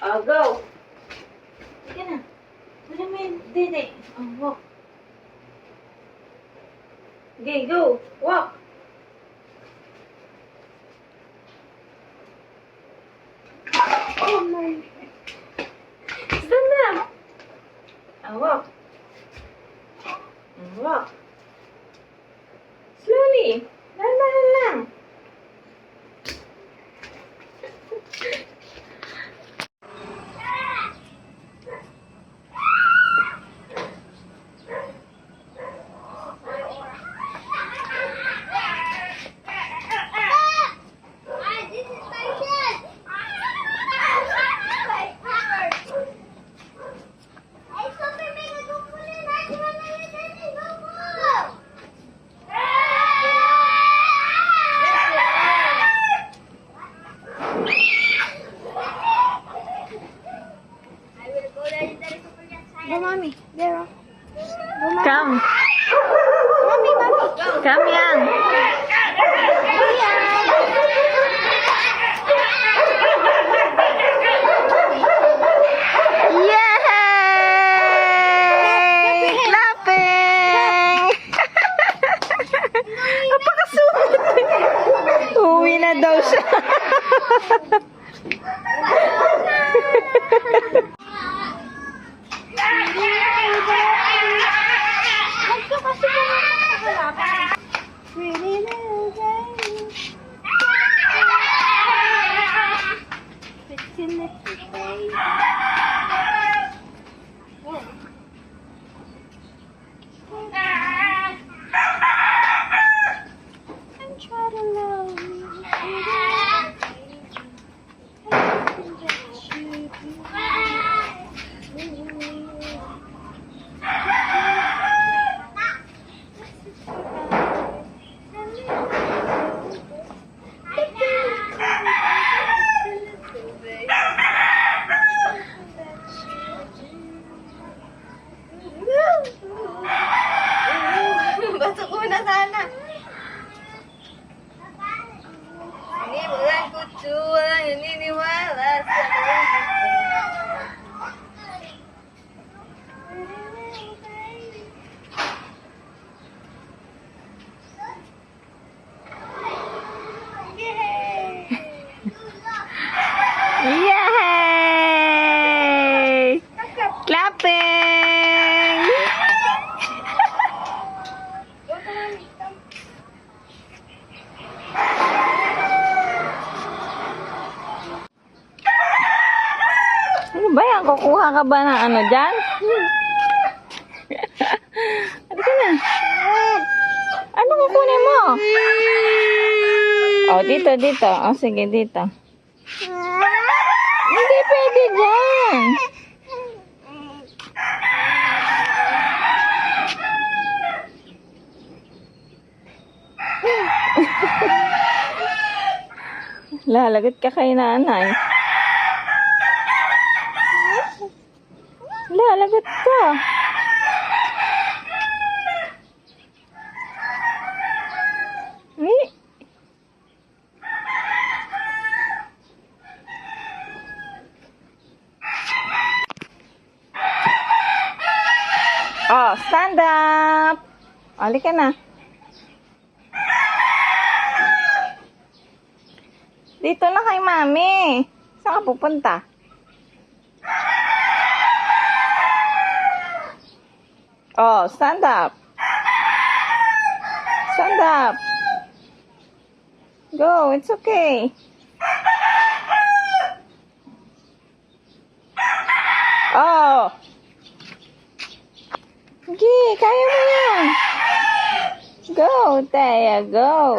Go. Sige na. Wala mo yung dede. Walk. Okay, go. Walk. Oh my. Stand up. Walk. Walk. Slowly. Dahan-dahan lang. Go, mommy. There. Go, mommy. Come. Mommy, go. Come, Yang. Yay! Clapping! Napakasungit. Uwi na daw siya. Pretty little baby. Pretty little baby. And try to love me. Baso ko na sana. Ini bulan kucu, ini wala sa Yay! Clapping! Ano ba yan? Kukuha ka ba ng ano dyan? Ano ka na? Ano kukunin mo? Oh, dito, dito. Oh, sige, dito. Hindi pwede dyan. Lalagot ka kay nanay. Lalagot ka. Eh? Oh, stand up. Halika na. Dito na kay mami. Saan ka pupunta? Oh, stand up. Stand up. Go, it's okay. Oh. Okay, kaya mo yan. Go, Taya, go.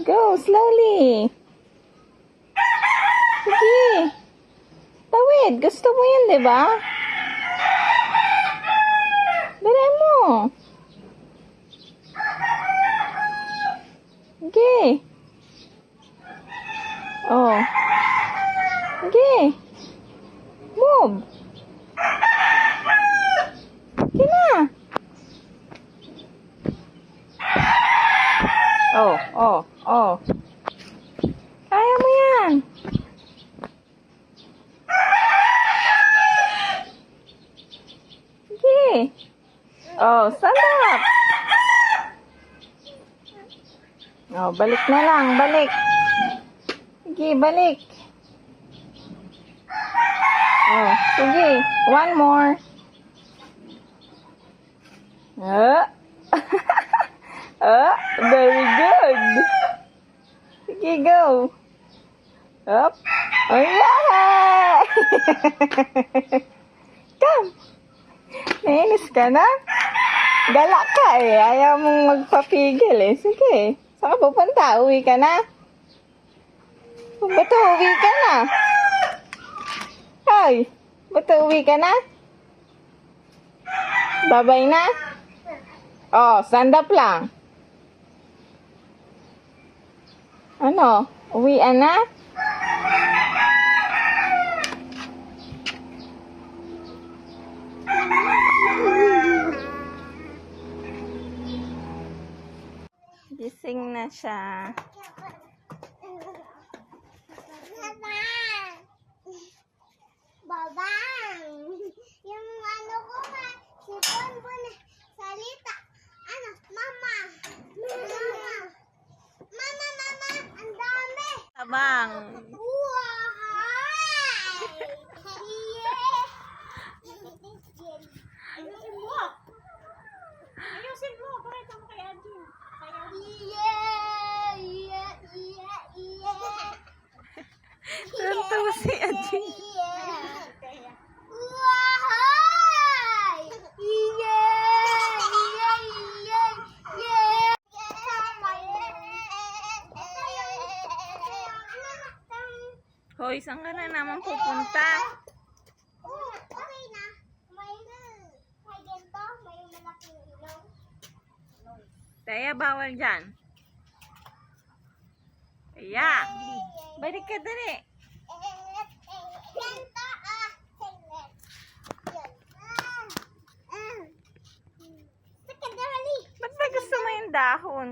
Go, slowly. Sige. Tawid, gusto mo yan, di ba? Dali mo. Okay. Oh. Okay. Move. Okay na. Oh, oh, oh. Kaya mo yan. Oh, stand up. Oh, balik na lang. Balik. Sige, balik. Oh, sige. One more. Very good. Sige, go. Up. Oh, yeah! Come. Nainis ka na? Gala ka eh. Ayaw mong magpapigil eh. Sige. Saan ka pupunta? Uwi ka na? Ba't uwi ka na? Hoy! Ba't uwi ka na? Babay na? Oh, stand up lang. Ano? Uwian na? Gising na siya. Babang! Yung ano ko nga, si Bonbon, salita. Ano? Mama! Mama! Mama, mama! Ang dami! Tabang. Wow! Ayusin mo. Pakita mo kay Adjo. Yeah! Yeah! Yeah! Yeah! Tuntaw si Adji. Hoy, saan ka na naman pupunta? Okay na. May ganito, may malaking ilong. Taya, bawal dyan. Taya, balik ka dali. Ganito, Secondary. Ba't ba gusto mo yung dahon?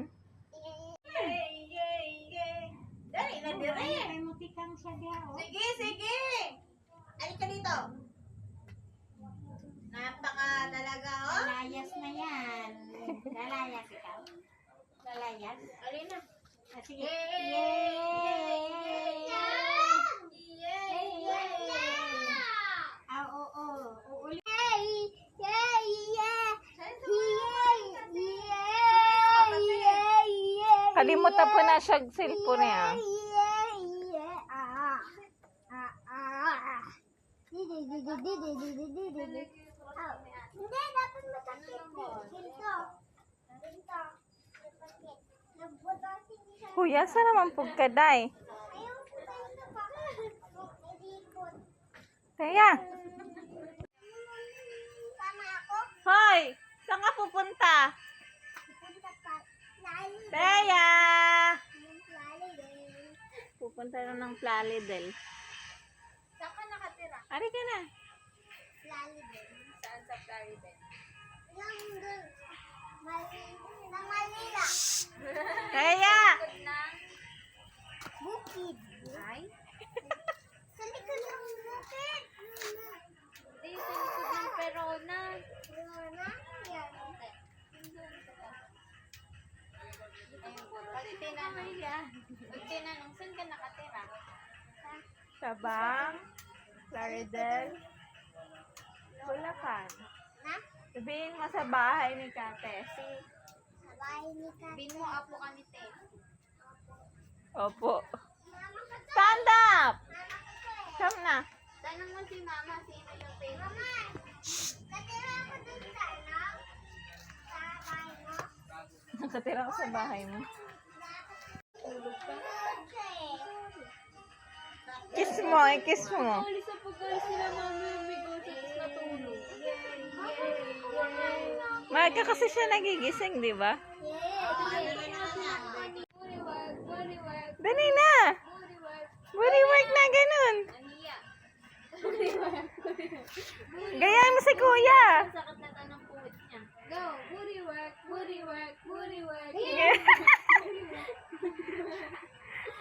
Dali na dire. May mutikang siya diya. Oh. Sige, sige. Alika dito. Napaka talaga, oh. Lalayas na yan. Lalayas ikaw. Lalayas. Alina. Ah, sige. Ah, oo. Uuli. Kalimutan po na siya cellphone niya. Hindi, dapat masakit. Ginto. Ginto. Nagbudasin siya. Kuya, saan naman po ka, day? Ayaw ko tayo na pa. Nag-ikot. Taya. Sama ako. Hoy, saan ka pupunta? Punta pa. Lali. Taya. Lali din. Pupunta na ng Plaridel. Saan ka nakatira? Ari ka na. Lali din. Saan sa Lali din? Yung dun. Na Manila. Taya. Bukid. Ay? Sa likod ng bukid. Hindi, sa likod ng Perona. Perona? Yan. Pag tinanong saan ka nakatira? Sabang. Plaridel. Bulacan. Na? Sabihin mo sa bahay ni Katesi. Sa bahay ni Kate. Bin mo apo ka ni Te. Opo. Mama ka to. Stand up! Mama ka to eh. Come na. Tanong mo si Mama, sino yung favorite? Mama, natira ako dun sa ano? Sa bahay mo? Nakatira ko sa bahay mo. Tulog ka? Kiss mo, kiss mo. Alis sa pag-alis sila Mami, may ghosts natulog. Maaga kasi siya nagigising, di ba? Dali na! Body work na ganun. Gayaan mo si kuya. Sakit na tanong puwit niya. Go! Booty work, booty work, booty work.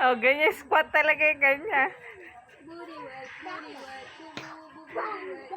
Oh, ganyan squat talaga yung ganyan. Booty work, booty work, booty work.